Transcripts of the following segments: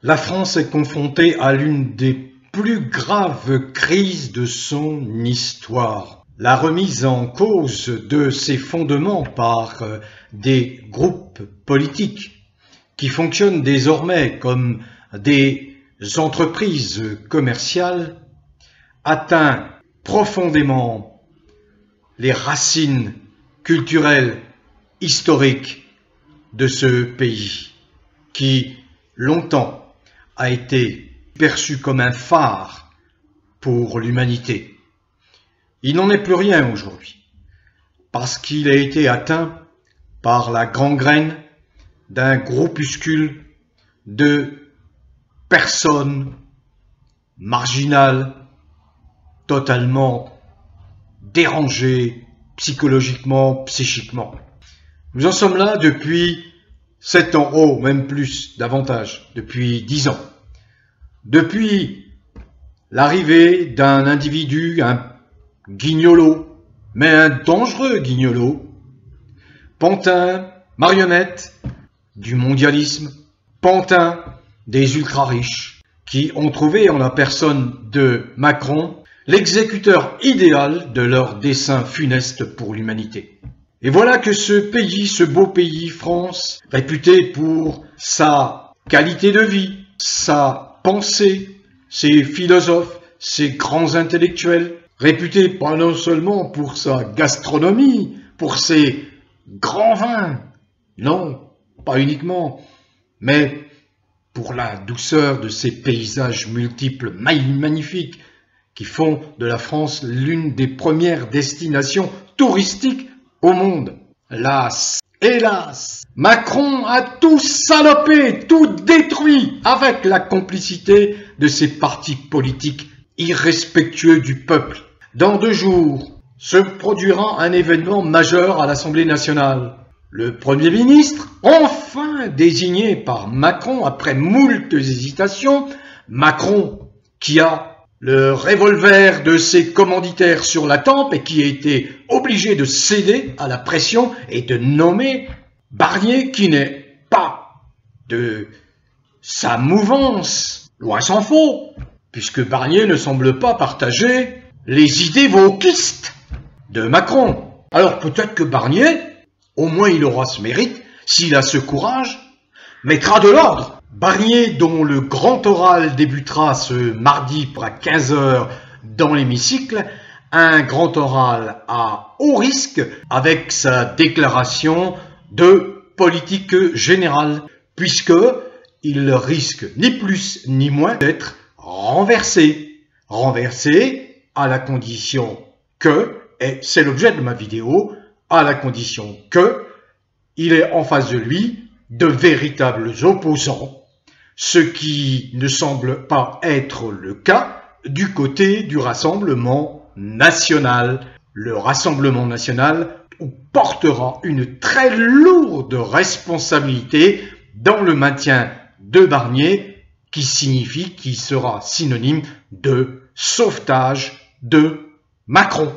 La France est confrontée à l'une des plus graves crises de son histoire. La remise en cause de ses fondements par des groupes politiques qui fonctionnent désormais comme des entreprises commerciales atteint profondément les racines culturelles, historiques de ce pays qui, longtemps, a été perçu comme un phare pour l'humanité. Il n'en est plus rien aujourd'hui, parce qu'il a été atteint par la gangrène d'un groupuscule de personnes marginales, totalement dérangées psychologiquement, psychiquement. Nous en sommes là depuis 7 ans, oh, même plus, davantage, depuis 10 ans. Depuis l'arrivée d'un individu, un guignolo, mais un dangereux guignolo, pantin, marionnette du mondialisme, pantin des ultra-riches, qui ont trouvé en la personne de Macron l'exécuteur idéal de leur dessein funeste pour l'humanité. Et voilà que ce pays, ce beau pays, France, réputé pour sa qualité de vie, sa pensée, ses philosophes, ses grands intellectuels, réputé pas non seulement pour sa gastronomie, pour ses grands vins, non, pas uniquement, mais pour la douceur de ses paysages multiples, magnifiques, qui font de la France l'une des premières destinations touristiques au monde. Hélas, Macron a tout salopé, tout détruit avec la complicité de ses partis politiques irrespectueux du peuple. Dans 2 jours, se produira un événement majeur à l'Assemblée nationale. Le Premier ministre, enfin désigné par Macron après moult hésitations, Macron qui a le revolver de ses commanditaires sur la tempe et qui a été obligé de céder à la pression et de nommer Barnier, qui n'est pas de sa mouvance, loin s'en faut, puisque Barnier ne semble pas partager les idées wokistes de Macron. Alors peut-être que Barnier, au moins il aura ce mérite, s'il a ce courage, mettra de l'ordre. Barnier, dont le grand oral débutera ce mardi à 15 h dans l'hémicycle, un grand oral à haut risque avec sa déclaration de politique générale, puisque il risque ni plus ni moins d'être renversé. Renversé à la condition que, et c'est l'objet de ma vidéo, à la condition que il ait en face de lui de véritables opposants, ce qui ne semble pas être le cas du côté du Rassemblement national. Le Rassemblement national portera une très lourde responsabilité dans le maintien de Barnier, qui sera synonyme de sauvetage de Macron.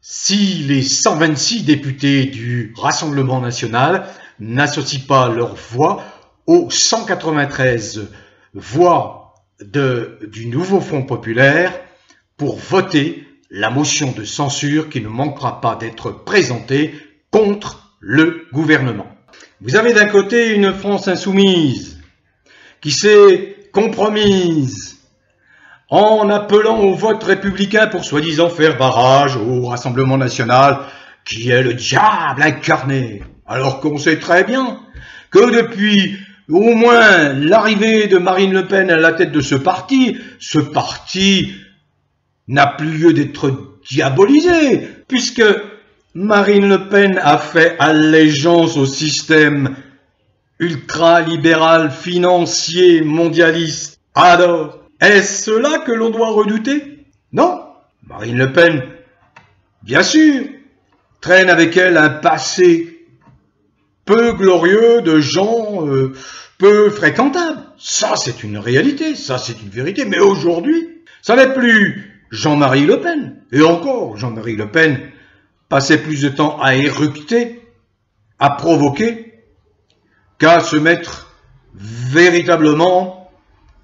Si les 126 députés du Rassemblement national n'associent pas leur voix aux 193 voix du nouveau Front populaire pour voter la motion de censure qui ne manquera pas d'être présentée contre le gouvernement. Vous avez d'un côté une France insoumise qui s'est compromise en appelant au vote républicain pour soi-disant faire barrage au Rassemblement national, qui est le diable incarné, alors qu'on sait très bien que depuis au moins l'arrivée de Marine Le Pen à la tête de ce parti n'a plus lieu d'être diabolisé, puisque Marine Le Pen a fait allégeance au système ultralibéral, financier, mondialiste. Alors, est-ce cela que l'on doit redouter? Non, Marine Le Pen, bien sûr, traîne avec elle un passé peu glorieux de gens peu fréquentables. Ça, c'est une réalité, ça, c'est une vérité. Mais aujourd'hui, ça n'est plus Jean-Marie Le Pen. Et encore, Jean-Marie Le Pen passait plus de temps à éructer, à provoquer, qu'à se mettre véritablement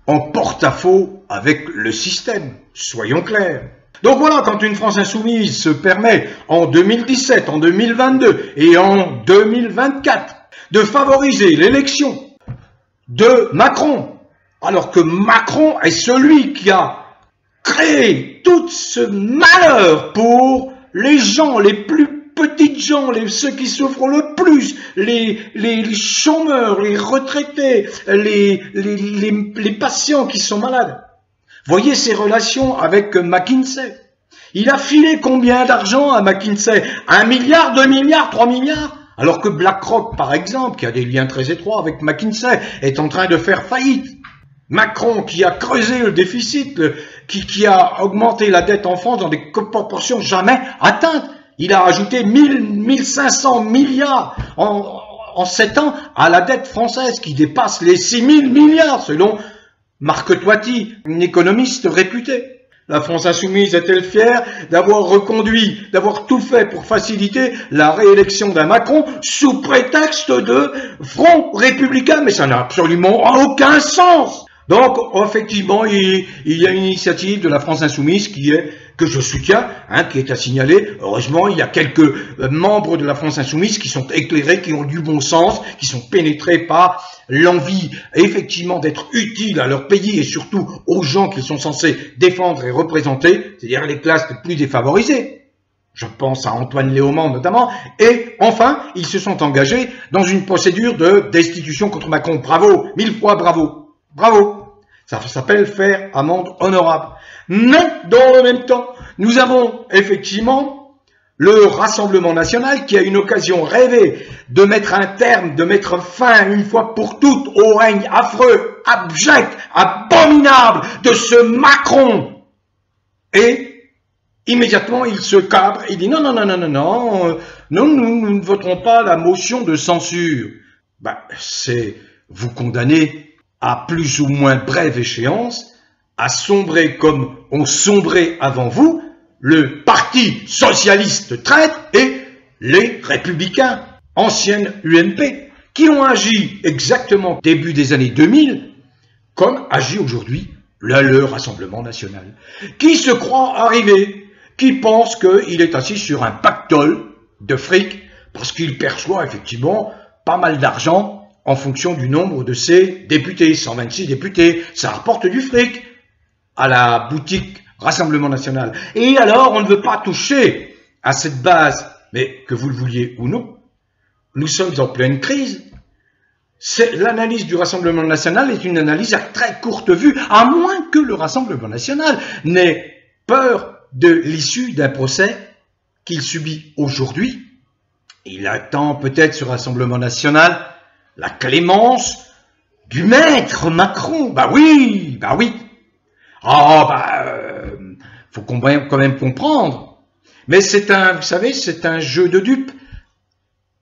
en porte-à-faux avec le système, soyons clairs. Donc voilà, quand une France insoumise se permet en 2017, en 2022 et en 2024 de favoriser l'élection de Macron, alors que Macron est celui qui a créé tout ce malheur pour les gens, les plus petites gens, ceux qui souffrent le plus, les chômeurs, les retraités, les patients qui sont malades. Voyez ses relations avec McKinsey. Il a filé combien d'argent à McKinsey? 1 milliard, 2 milliards, 3 milliards? Alors que BlackRock, par exemple, qui a des liens très étroits avec McKinsey, est en train de faire faillite. Macron, qui a creusé le déficit, qui a augmenté la dette en France dans des proportions jamais atteintes. Il a ajouté 1500 milliards en 7 ans à la dette française, qui dépasse les 6000 milliards, selon Marc Toiti, un économiste réputé. La France insoumise est-elle fière d'avoir reconduit, d'avoir tout fait pour faciliter la réélection d'un Macron sous prétexte de front républicain? Mais ça n'a absolument aucun sens. Donc, effectivement, il y a une initiative de la France insoumise que je soutiens, qui est à signaler. Heureusement, il y a quelques membres de la France insoumise qui sont éclairés, qui ont du bon sens, qui sont pénétrés par l'envie, effectivement, d'être utiles à leur pays et surtout aux gens qu'ils sont censés défendre et représenter, c'est-à-dire les classes les plus défavorisées. Je pense à Antoine Léaumont notamment. Et enfin, ils se sont engagés dans une procédure de destitution contre Macron. Bravo, 1000 fois bravo. Bravo, ça s'appelle faire amende honorable. Mais dans le même temps, nous avons effectivement le Rassemblement national qui a une occasion rêvée de mettre un terme, de mettre fin une fois pour toutes au règne affreux, abject, abominable de ce Macron. Et immédiatement, il se cabre, il dit non, nous ne voterons pas la motion de censure. C'est vous condamner à plus ou moins brève échéance, à sombrer comme ont sombré avant vous le Parti socialiste traître et les Républicains, anciennes UMP, qui ont agi exactement début des années 2000, comme agit aujourd'hui le Rassemblement national, qui se croit arrivé, qui pense qu'il est assis sur un pactole de fric, parce qu'il perçoit effectivement pas mal d'argent en fonction du nombre de ses députés, 126 députés, ça rapporte du fric à la boutique Rassemblement national. Et alors, on ne veut pas toucher à cette base, mais que vous le vouliez ou non, nous sommes en pleine crise. L'analyse du Rassemblement national est une analyse à très courte vue, à moins que le Rassemblement national n'ait peur de l'issue d'un procès qu'il subit aujourd'hui. Il attend peut-être ce Rassemblement national la clémence du maître Macron. Oui. Faut quand même comprendre. Mais vous savez, c'est un jeu de dupes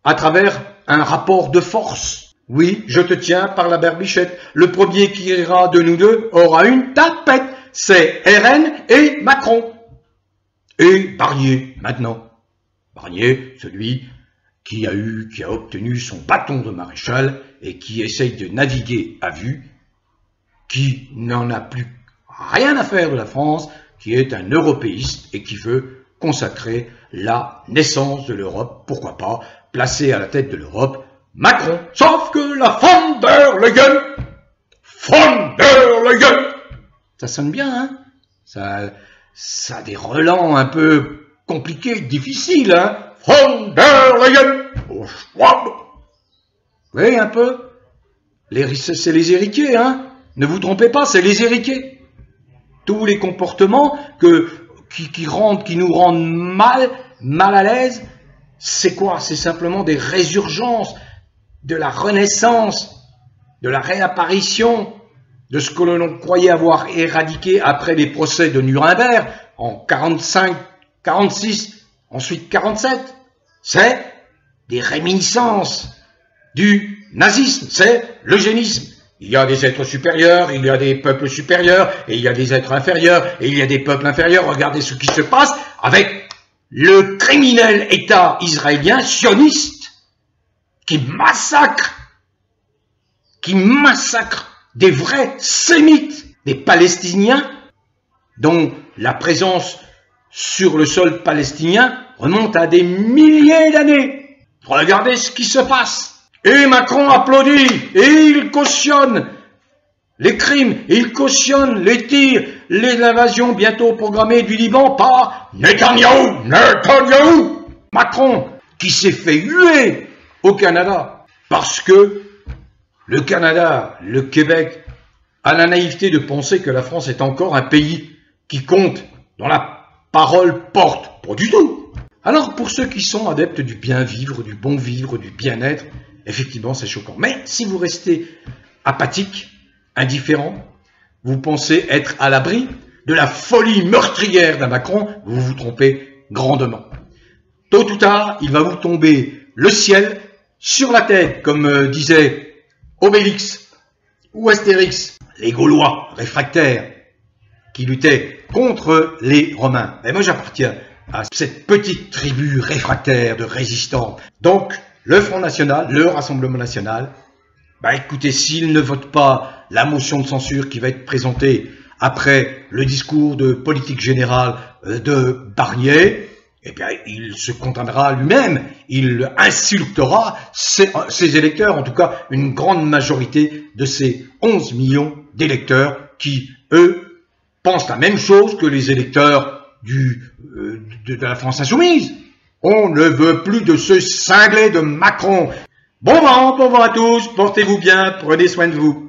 à travers un rapport de force. Oui, je te tiens par la berbichette. Le premier qui ira de nous deux aura une tapette. C'est RN et Macron. Et Barnier, maintenant. Barnier, celui qui a obtenu son bâton de maréchal et qui essaye de naviguer à vue, qui n'en a plus rien à faire de la France, qui est un européiste et qui veut consacrer la naissance de l'Europe, pourquoi pas, placer à la tête de l'Europe Macron. Sauf que la von der Leyen, ça sonne bien, hein? Ça a des relents un peu compliqués, difficiles, hein? Von der Leyen, au Schwab. Oui, un peu. C'est les héritiers, hein? Ne vous trompez pas, c'est les héritiers. Tous les comportements qui nous rendent mal à l'aise, c'est quoi? C'est simplement des résurgences de la renaissance, de la réapparition de ce que l'on croyait avoir éradiqué après les procès de Nuremberg en 45, 46, ensuite 47. C'est des réminiscences du nazisme, c'est l'eugénisme. Il y a des êtres supérieurs, il y a des peuples supérieurs, et il y a des êtres inférieurs, et il y a des peuples inférieurs. Regardez ce qui se passe avec le criminel État israélien sioniste qui massacre des vrais sémites, des Palestiniens dont la présence sur le sol palestinien remonte à des milliers d'années. Regardez ce qui se passe. Et Macron applaudit, et il cautionne les crimes, et il cautionne les tirs, l'invasion bientôt programmée du Liban par Netanyahou. Macron, qui s'est fait huer au Canada, parce que le Canada, le Québec, a la naïveté de penser que la France est encore un pays qui compte, dont la parole porte. Pas du tout. Alors, pour ceux qui sont adeptes du bien vivre, du bon vivre, du bien-être, effectivement, c'est choquant. Mais si vous restez apathique, indifférent, vous pensez être à l'abri de la folie meurtrière d'un Macron, vous vous trompez grandement. Tôt ou tard, il va vous tomber le ciel sur la tête, comme disait Obélix ou Astérix, les Gaulois réfractaires qui luttaient contre les Romains. Et moi, j'appartiens à cette petite tribu réfractaire de résistants. Donc, le Front National, le Rassemblement National, écoutez, s'il ne vote pas la motion de censure qui va être présentée après le discours de politique générale de Barnier, eh bien, il se condamnera lui-même, il insultera ses électeurs, en tout cas une grande majorité de ces 11 millions d'électeurs qui, eux, pensent la même chose que les électeurs de la France Insoumise. On ne veut plus de ce cinglé de Macron. Bon vent à tous, portez-vous bien, prenez soin de vous.